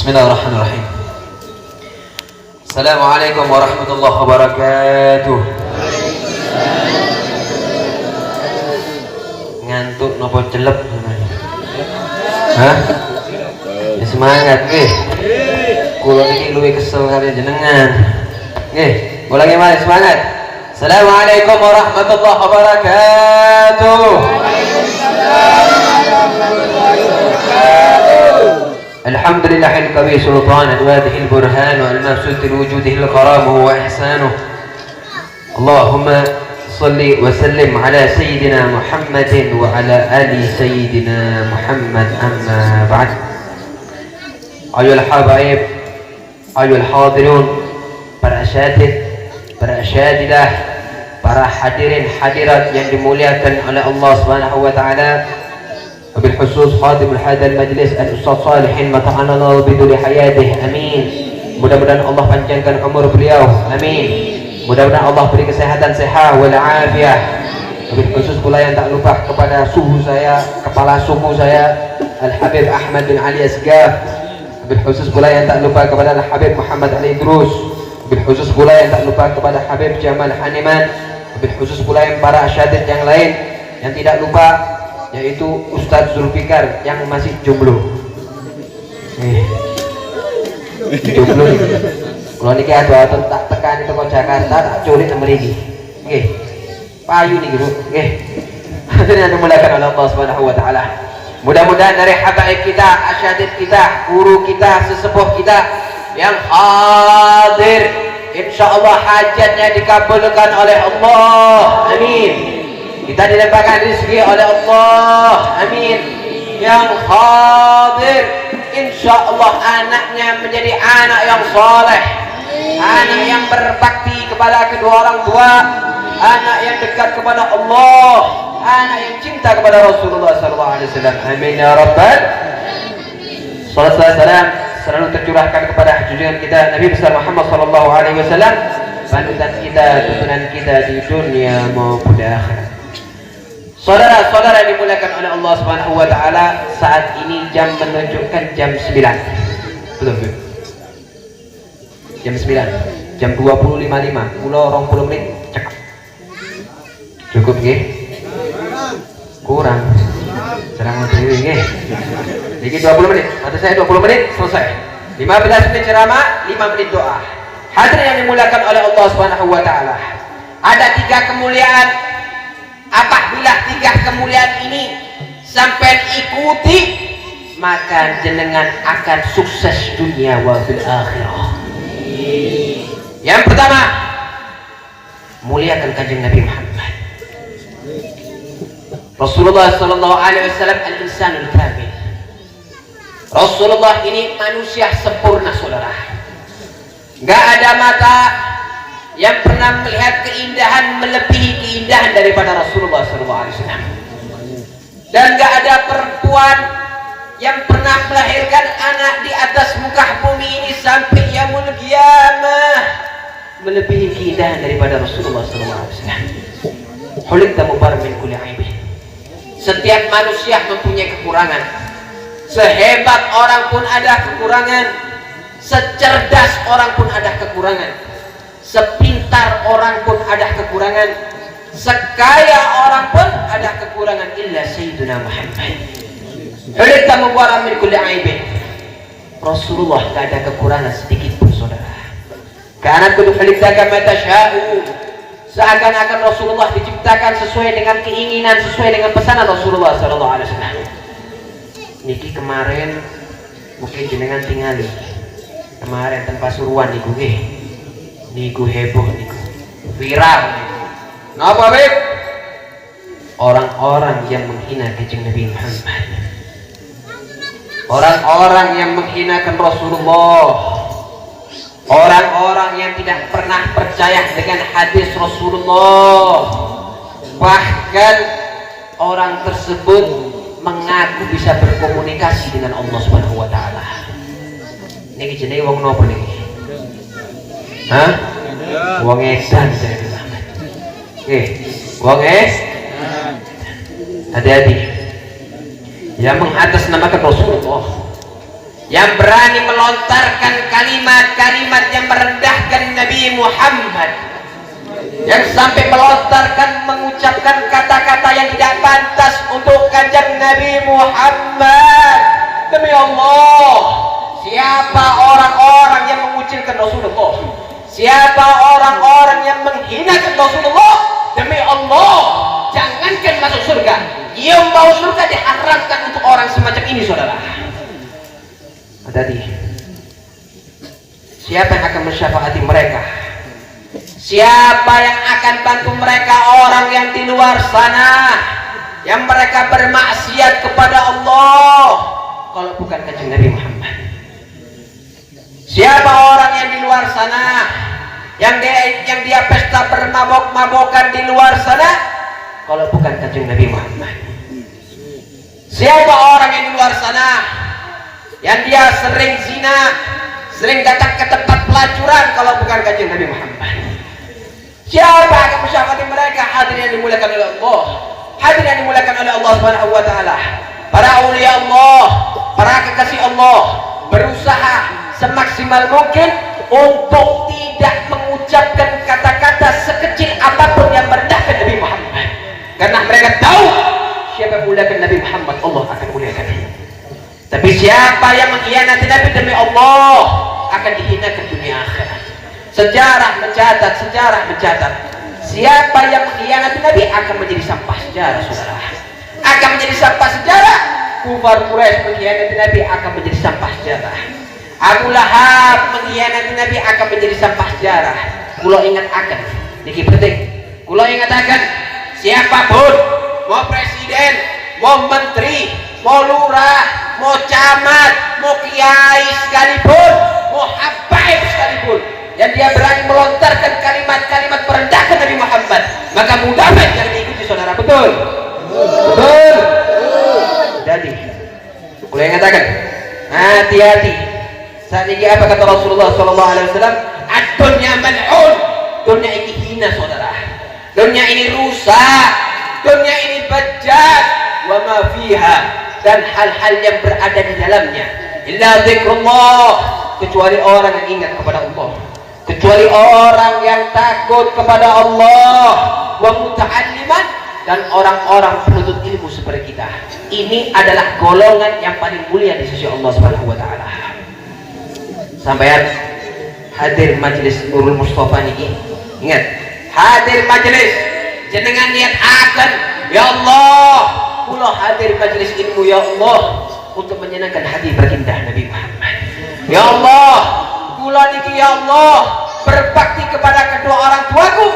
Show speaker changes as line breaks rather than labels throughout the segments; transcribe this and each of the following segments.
Bismillahirrahmanirrahim. Assalamualaikum warahmatullahi wabarakatuh. Ngantuk nopo celep? Hah? Ya semangat nggih. Kula niki luwih kesel kali jenengan. Nggih, ulangi malih semangat. Assalamualaikum warahmatullahi wabarakatuh. Alhamdulillahil qawi sultanan wa bihil burhan wa al-mabsut liwujudihi al-karam wa ihsanuh. Allahumma salli wa sallim ala sayyidina Muhammadin wa ala ali sayyidina Muhammad, amma ba'd. Ayuhal habaib, ayuhal hadirun, para asyatid, para asyadidah, para hadirin hadirat yang dimuliakan oleh Allah Subhanahu wa taala. وبالخصوص خادم هذا المجلس الأستاذ صالح متعنا الله بدون حياته, amin. Mudah-mudahan Allah panjangkan umur beliau, amin. Mudah-mudahan Allah beri kesehatan sehat wal afiah. Wabil pula yang tak lupa kepada suhu saya, kepala suku saya Al Habib Ahmad bin Ali Asgaf. Wabil pula yang tak lupa kepada Al Habib Muhammad Ali Idrus. Wabil pula yang tak lupa kepada Habib Jamal Haniman. Wabil pula yang para asyadid yang lain yang tidak lupa, yaitu Ustadz Zulfikar yang masih jomblo. Jomblo nih. Kalau niki adu-adu tak tekan itu ke Jakarta tak culik sama lagi. Nggih. Payu nih Bu. Nggih. Hadirin yang dimuliakan oleh Allah Subhanahu wa taala. Mudah-mudahan dari habaib kita, asyadid kita, guru kita, sesepuh kita yang hadir, insyaallah hajatnya dikabulkan oleh Allah. Amin. Kita dilimpahkan rezeki oleh Allah, amin. Yang hadir, insya Allah anaknya menjadi anak yang soleh, anak yang berbakti kepada kedua orang tua, anak yang dekat kepada Allah, anak yang cinta kepada Rasulullah SAW. Amin ya Rabbal. Salat salam selalu tercurahkan kepada junjungan kita Nabi besar Muhammad SAW, panutan kita, tuntunan kita di dunia maupun di akhirat. Saudara-saudara yang dimuliakan oleh Allah Subhanahu wa taala, saat ini jam menunjukkan jam 9. Betul. Jam 9. Jam 20.55. Kula 20 menit cekap. Cukup nggih? Kurang. Ceramah dhewe nggih. Iki 20 menit. Kata saya 20 menit selesai. 15 menit ceramah, 5 menit doa. Hadirin yang dimuliakan oleh Allah Subhanahu wa taala. Ada 3 kemuliaan. Apabila 3 kemuliaan ini sampai ikuti, maka jenengan akan sukses dunia wa fil akhirah. Yang pertama, muliakan kanjeng Nabi Muhammad. Rasulullah sallallahu alaihi wasallam al-insanul kamil. Rasulullah ini manusia sempurna, saudara. Enggak ada mata yang pernah melihat keindahan melebihi keindahan daripada Rasulullah SAW. Dan gak ada perempuan yang pernah melahirkan anak di atas muka bumi ini sampai yaumul qiyamah melebihi keindahan daripada Rasulullah SAW. Khuliqta mubarrak min kulli aibin. Setiap manusia mempunyai kekurangan. Sehebat orang pun ada kekurangan, secerdas orang pun ada kekurangan, sepintar orang pun ada kekurangan, sekaya orang pun ada kekurangan, illa sayyiduna Muhammad. Khuliqta mubarrak min kulli aibin. Rasulullah tidak ada kekurangan sedikit pun, saudara. Karena khuliqta kama tasya'u. Seakan-akan Rasulullah diciptakan sesuai dengan keinginan, sesuai dengan pesanan Rasulullah sallallahu alaihi wasallam. Niki kemarin mungkin jenengan tingali. Kemarin tanpa suruhan niku nggih. Niku heboh, niku viral, niku. Napa Beb? Orang-orang yang menghina kanjeng Nabi Muhammad, orang-orang yang menghinakan Rasulullah, orang-orang yang tidak pernah percaya dengan hadis Rasulullah, bahkan orang tersebut mengaku bisa berkomunikasi dengan Allah Subhanahu wa taala. Niki jenenge wong napa niki? Hah? Wong edan saya bilang. Wong hati-hati. Yang mengatasnamakan Rasulullah, yang berani melontarkan kalimat-kalimat yang merendahkan Nabi Muhammad, yang sampai melontarkan, mengucapkan kata-kata yang tidak pantas untuk kanjeng Nabi Muhammad. Demi Allah, siapa orang-orang yang mengucilkan Rasulullah, siapa orang-orang yang menghina Rasulullah, demi Allah, jangankan masuk surga, yang mau surga diharamkan untuk orang semacam ini, saudara. Hati-hati. Siapa yang akan mensyafaati mereka? Siapa yang akan bantu mereka? Orang yang di luar sana, yang mereka bermaksiat kepada Allah, kalau bukan kanjeng Nabi Muhammad. Siapa orang yang di luar sana, yang dia pesta bermabok-mabokan di luar sana, kalau bukan kanjeng Nabi Muhammad. Siapa orang yang di luar sana, yang dia sering zina, sering datang ke tempat pelacuran, kalau bukan kanjeng Nabi Muhammad. Siapa akan mensyafaati mereka? Hadirin yang dimuliakan oleh Allah, hadirin yang dimuliakan oleh Allah Subhanahu wa taala. Para aulia Allah, para kekasih Allah berusaha semaksimal mungkin untuk tidak mengucapkan kata-kata sekecil apapun yang merendahkan Nabi Muhammad, karena mereka tahu siapa yang muliakan Nabi Muhammad, Allah akan muliakan. Tapi siapa yang mengkhianati Nabi, demi Allah akan dihinakan dunia akhirat. Sejarah mencatat, siapa yang mengkhianati Nabi akan menjadi sampah sejarah, saudara. Akan menjadi sampah sejarah. Kufar Quraisy mengkhianati Nabi akan menjadi sampah sejarah. Abu Lahab mengkhianati Nabi akan menjadi sampah sejarah. Kulo ingat akan, niki penting. Kulo ingat akan, siapapun, mau presiden, mau menteri, mau lurah, mau camat, mau kiai sekalipun, mau habaib sekalipun, yang dia berani melontarkan kalimat-kalimat merendahkan Nabi Muhammad, maka mudah-mudahan jangan diikuti, saudara. Betul? Betul. Jadi, kulo ingat akan, hati-hati. Saat ini apa kata Rasulullah SAW? Ad-dunya mal'un. Dunia ini hina, saudara. Dunia ini rusak. Dunia ini bejat. Wa ma fiha, dan hal-hal yang berada di dalamnya. Illa dzikrullah, kecuali orang yang ingat kepada Allah, kecuali orang yang takut kepada Allah. Wa muta'alliman, dan orang-orang penuntut ilmu seperti kita. Ini adalah golongan yang paling mulia di sisi Allah Subhanahu wa taala. Sampai hadir majelis Nurul Mustafa niki, ingat, hadir majelis jenengan niat akan, ya Allah, kula hadir majelis ilmu ya Allah untuk menyenangkan hati baginda Nabi Muhammad. Ya Allah, kula niki ya Allah berbakti kepada kedua orang tuaku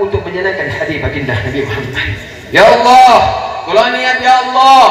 untuk menyenangkan hati baginda Nabi Muhammad. Ya Allah, kula niat ya Allah,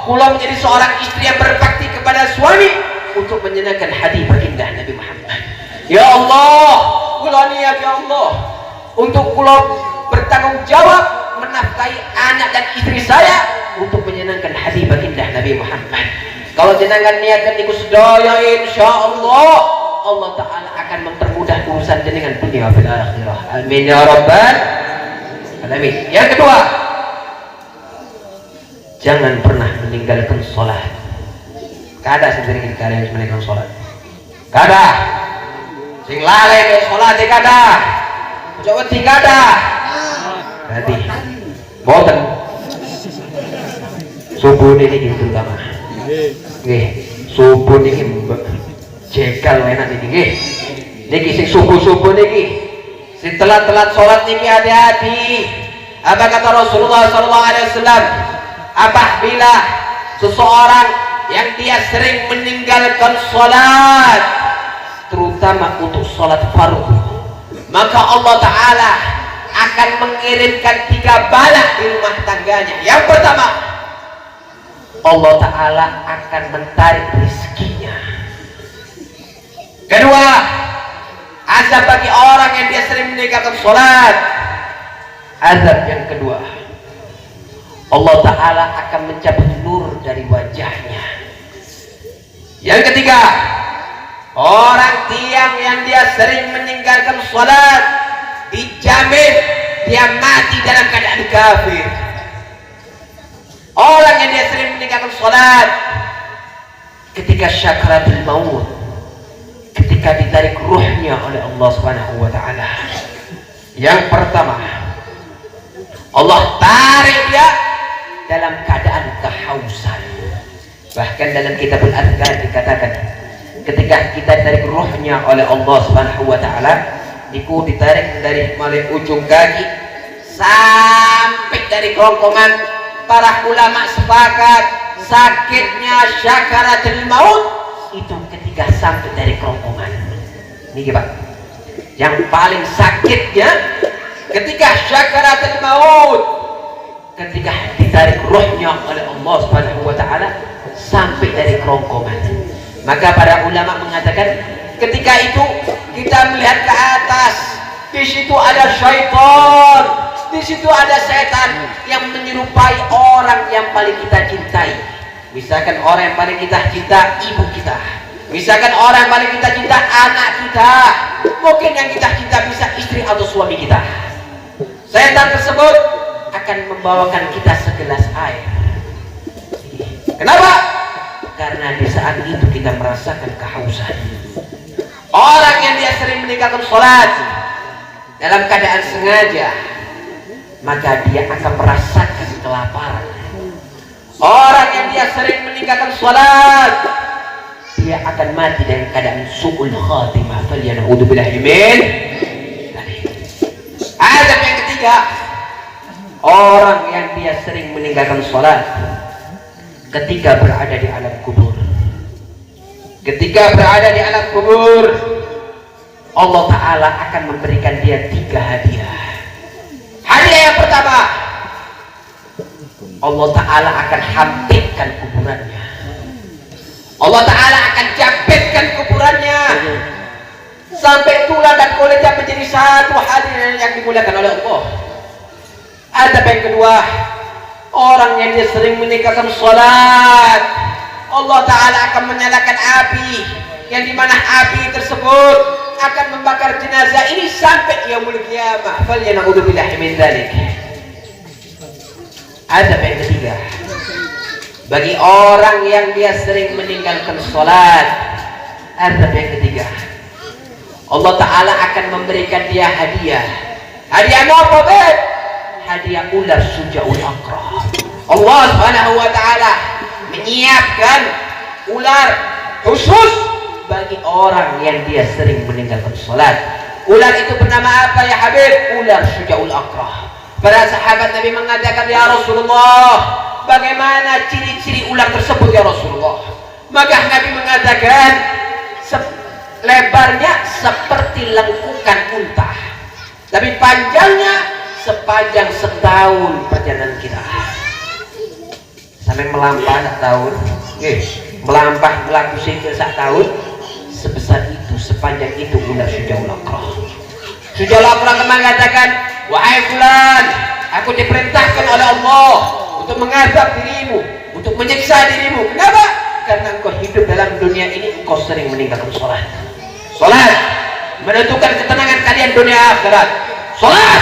kula menjadi seorang istri yang berbakti kepada suami untuk menyenangkan hati baginda Nabi Muhammad. Ya Allah, kula niat ya Allah untuk kula bertanggung jawab menafkahi anak dan istri saya untuk menyenangkan hati baginda Nabi Muhammad. Kalau jenengan niatkan iku sedaya, insyaallah Allah taala akan mempermudah urusan jenengan dunia fil akhirah. Amin ya rabbal alamin. Yang kedua, jangan pernah meninggalkan sholat. Kada sendiri kalian meninggalkan sholat. Kada sing lalai ke sholat kada. Coba kada. Berarti boten subuh ini terutama. Nggih, subuh niki jegal enak niki nggih. Niki sing subuh-subuh niki, sing telat-telat sholat niki hati-hati. Apa kata Rasulullah SAW? Apabila seseorang yang dia sering meninggalkan sholat, terutama untuk sholat fardu, maka Allah Ta'ala akan mengirimkan 3 bala di rumah tangganya. Yang pertama, Allah Ta'ala akan mentarik rezekinya. Kedua, azab bagi orang yang dia sering meninggalkan sholat. Azab yang kedua, Allah Ta'ala akan mencabut nur dari wajahnya. Yang ketiga, orang tiang yang dia sering meninggalkan sholat, dijamin dia mati dalam keadaan kafir. Orang yang dia sering meninggalkan sholat, ketika syakaratul maut, ketika ditarik ruhnya oleh Allah Subhanahu wa taala. Yang pertama, Allah tarik dia dalam keadaan kehausan. Bahkan dalam kitabul Adhkar dikatakan, ketika kita ditarik ruhnya oleh Allah Subhanahu wa taala, itu ditarik dari mulai ujung kaki sampai dari kerongkongan. Para ulama sepakat sakitnya syakaratul maut itu ketika sampai dari kerongkongan. Ini Pak, yang paling sakitnya ketika syakaratul maut, ketika ditarik ruhnya oleh Allah Subhanahu wa taala sampai dari kerongkongan. Maka para ulama mengatakan ketika itu kita melihat ke atas, di situ ada syaitan, di situ ada setan yang menyerupai orang yang paling kita cintai. Misalkan orang yang paling kita cinta ibu kita, misalkan orang yang paling kita cinta anak kita, mungkin yang kita cinta bisa istri atau suami kita. Setan tersebut akan membawakan kita segelas air. Kenapa? Karena di saat itu kita merasakan kehausan. Orang yang dia sering meninggalkan sholat dalam keadaan sengaja, maka dia akan merasakan kelaparan. Orang yang dia sering meninggalkan sholat, dia akan mati dengan keadaan su'ul khatimah. Falyana'udzubillahi min dzalik. Adab yang ketiga, orang yang dia sering meninggalkan sholat ketika berada di alam kubur. Ketika berada di alam kubur, Allah Ta'ala akan memberikan dia 3 hadiah. Hadiah yang pertama, Allah Ta'ala akan hampirkan kuburannya. Allah Ta'ala akan jepitkan kuburannya sampai tulang dan kulitnya menjadi satu. Hadiah yang dimuliakan oleh Allah. Adab yang kedua, orang yang dia sering meninggalkan sholat, Allah Ta'ala akan menyalakan api, yang dimana api tersebut akan membakar jenazah ini sampai yaumul qiyamah. Falyana'udzubillahi min dzalik. Adab yang ketiga, bagi orang yang dia sering meninggalkan sholat, adab yang ketiga, Allah Ta'ala akan memberikan dia hadiah. Hadiah apa, Bet? Hadiah ular sujaul aqra. Allah Subhanahu wa taala menyiapkan ular khusus bagi orang yang dia sering meninggalkan sholat. Ular itu bernama apa ya Habib? Ular sujaul aqra. Para sahabat Nabi mengatakan, ya Rasulullah, bagaimana ciri-ciri ular tersebut ya Rasulullah? Maka Nabi mengatakan, lebarnya seperti lengkungan unta, tapi panjangnya sepanjang setahun perjalanan kita. Sampai melampah setahun, melampah berlaku sikil setahun, sebesar itu, sepanjang itu ular sujaul aqra. Sujaul aqra mengatakan, wahai fulan, aku diperintahkan oleh Allah untuk mengazab dirimu, untuk menyiksa dirimu. Kenapa? Karena engkau hidup dalam dunia ini, engkau sering meninggalkan sholat. Sholat menentukan ketenangan kalian dunia akhirat. Sholat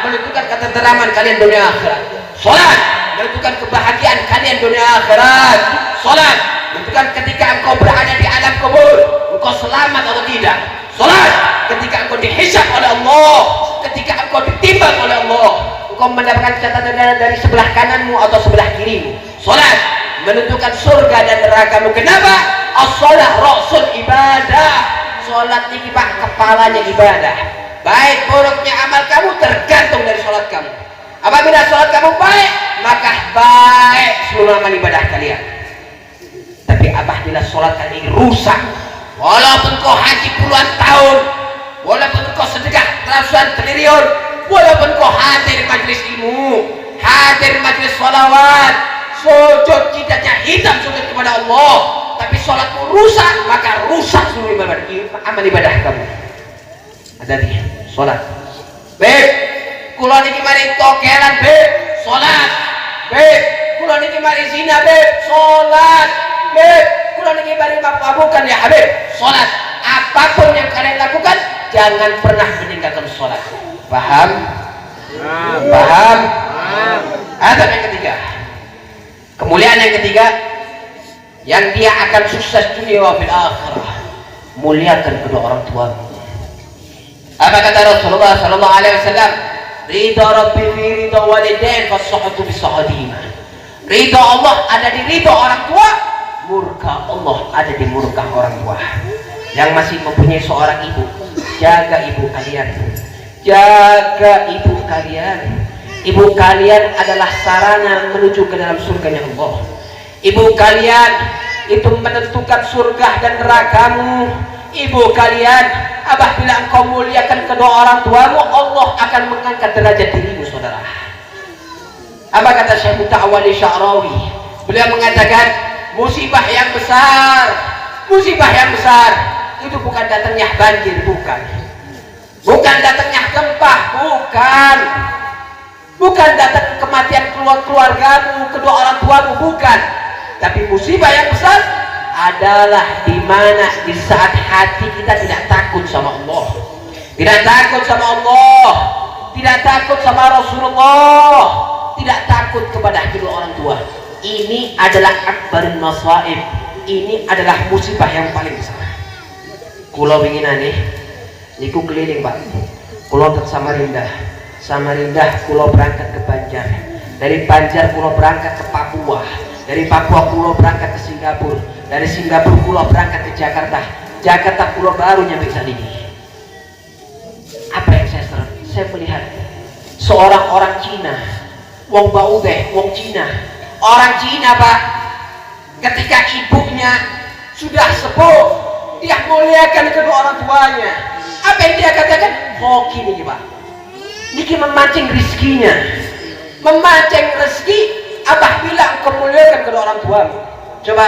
menentukan ketenteraman kalian dunia akhirat. Sholat menentukan kebahagiaan kalian dunia akhirat. Sholat menentukan ketika engkau berada di alam kubur, engkau selamat atau tidak. Sholat ketika engkau dihisab oleh Allah, ketika engkau ditimbang oleh Allah, engkau mendapatkan catatan dari sebelah kananmu atau sebelah kirimu. Sholat menentukan surga dan nerakamu. Kenapa? As-sholat ra'sul ibadah. Sholat ini Pak, kepalanya ibadah. Baik buruknya amal kamu tergantung dari sholat kamu. Apabila sholat kamu baik, maka baik seluruh amal ibadah kalian. Tapi apabila sholat kalian rusak, walaupun kau haji puluhan tahun, walaupun kau sedekah ratusan triliun, walaupun kau hadir majlis ilmu, hadir majlis sholawat, sujud jidatnya hitam sujud kepada Allah, tapi sholatmu rusak, maka rusak seluruh amal ibadah kamu. Ada nih sholat. Beb, kula niki mari tokelan beb, sholat. Beb, kula niki mari zina beb, sholat. Beb, kula niki mari mabuk-mabukan ya Habib, sholat. Apapun yang kalian lakukan, jangan pernah meninggalkan sholat. Paham? Paham? Adab yang ketiga, kemuliaan yang ketiga, yang dia akan sukses dunia wa fil akhirah. Muliakan kedua orang tuamu. Apa kata Rasulullah sallallahu alaihi wasallam? Ridha rabbi fi ridha walidain fasahatu bisahadihima. Ridha Allah ada di ridha orang tua, murka Allah ada di murka orang tua. Yang masih mempunyai seorang ibu, jaga ibu kalian. Jaga ibu kalian. Ibu kalian adalah sarana menuju ke dalam surganya Allah. Ibu kalian itu menentukan surga dan nerakamu. Ibu kalian, apabila engkau muliakan kedua orang tuamu, Allah akan mengangkat derajat dirimu, saudara. Apa kata Syekh Muta'awwali Sya'rawi? Beliau mengatakan, musibah yang besar itu bukan datangnya banjir, bukan datangnya gempa, bukan datang kematian keluargamu, kedua orang tuamu, bukan. Tapi musibah yang besar adalah di mana di saat hati kita tidak takut sama Allah, tidak takut sama Allah, tidak takut sama Rasulullah, tidak takut kepada kedua orang tua. Ini adalah akbarun masaib. Ini adalah musibah yang paling besar. Kulo ingin aneh, niku keliling Pak. Kulo ke Samarinda, kulo berangkat ke Banjar. Dari Banjar kulo berangkat ke Papua. Dari Papua kulo berangkat ke Singapura. Dari Singapura kulo berangkat ke Jakarta kulo baru nyampe sini. Apa yang saya melihat seorang orang Cina, wong Baube, wong Cina, orang Cina Pak, ketika ibunya sudah sepuh, dia muliakan kedua orang tuanya. Apa yang dia katakan? Hoki nih Pak, niki memancing rizkinya, memancing rezeki apabila engkau muliakan kedua orang tuamu. Coba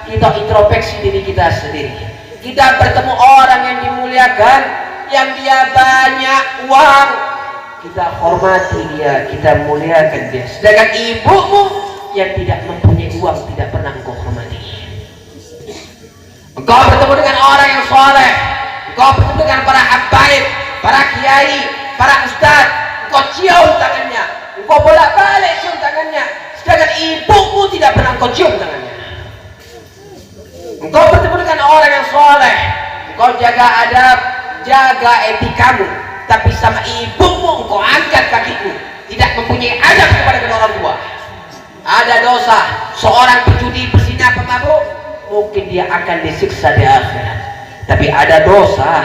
kita introspeksi diri kita sendiri. Kita bertemu orang yang dimuliakan, yang dia banyak uang, kita hormati dia, kita muliakan dia. Sedangkan ibumu yang tidak mempunyai uang tidak pernah engkau hormati. Engkau bertemu dengan orang yang soleh, engkau bertemu dengan para habaib, para kiai, para ustadz, engkau cium tangannya, engkau bolak-balik cium tangannya. Sedangkan ibumu tidak pernah engkau cium tangannya. Engkau bertemu dengan orang yang soleh, engkau jaga adab, jaga etikamu, tapi sama ibumu engkau angkat kakimu, tidak mempunyai adab kepada kedua orang tua. Ada dosa, seorang penjudi, pezina, pemabuk, mungkin dia akan disiksa di akhirat. Tapi ada dosa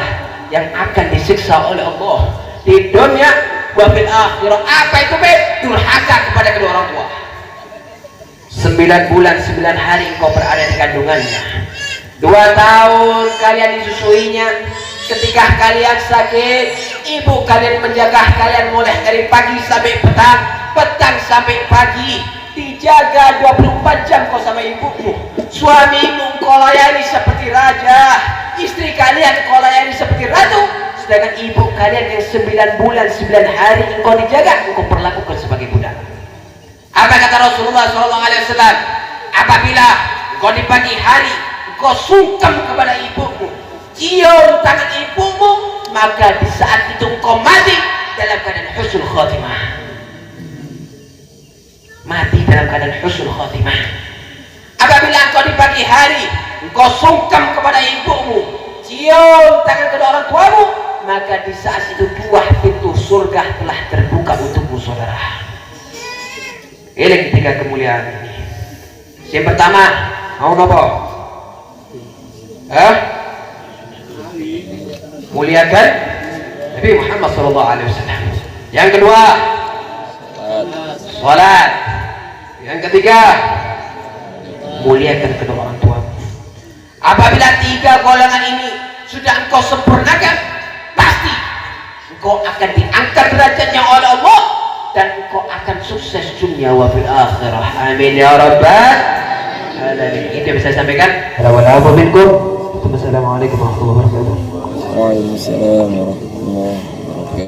yang akan disiksa oleh Allah di dunia wa fil akhirah. Apa itu beb? Durhaka kepada kedua orang tua. 9 bulan 9 hari engkau berada di kandungannya, 2 tahun kalian disusuinya. Ketika kalian sakit, ibu kalian menjaga kalian mulai dari pagi sampai petang, petang sampai pagi, dijaga 24 jam kau sama ibumu. Suamimu kau layani seperti raja, istri kalian kau layani seperti ratu. Sedangkan ibu kalian yang 9 bulan 9 hari engkau dijaga, engkau perlakukan sebagai budak. Apa kata Rasulullah SAW? Apabila engkau di pagi hari engkau sungkem kepada ibumu, cium tangan ibumu, maka di saat itu engkau mati dalam keadaan husnul khatimah. Mati dalam keadaan husnul khatimah. Apabila engkau di pagi hari engkau sungkem kepada ibumu, cium tangan kedua orang tuamu, maka di saat itu 2 pintu surga telah terbuka untukmu, saudara. Ini ketiga kemuliaan ini. Yang pertama, mau nopo? Muliakan Nabi Muhammad SAW. Yang kedua, salat. Yang ketiga, muliakan kedua orang tua. Apabila 3 golongan ini sudah engkau sempurnakan, pasti engkau akan diangkat derajatnya oleh Allah dan engkau akan sukses dunia wa fil akhirah. Amin ya rabbal alamin. Itu yang bisa saya sampaikan. Assalamualaikum warahmatullahi wabarakatuh.
Waalaikumsalam warahmatullahi wabarakatuh.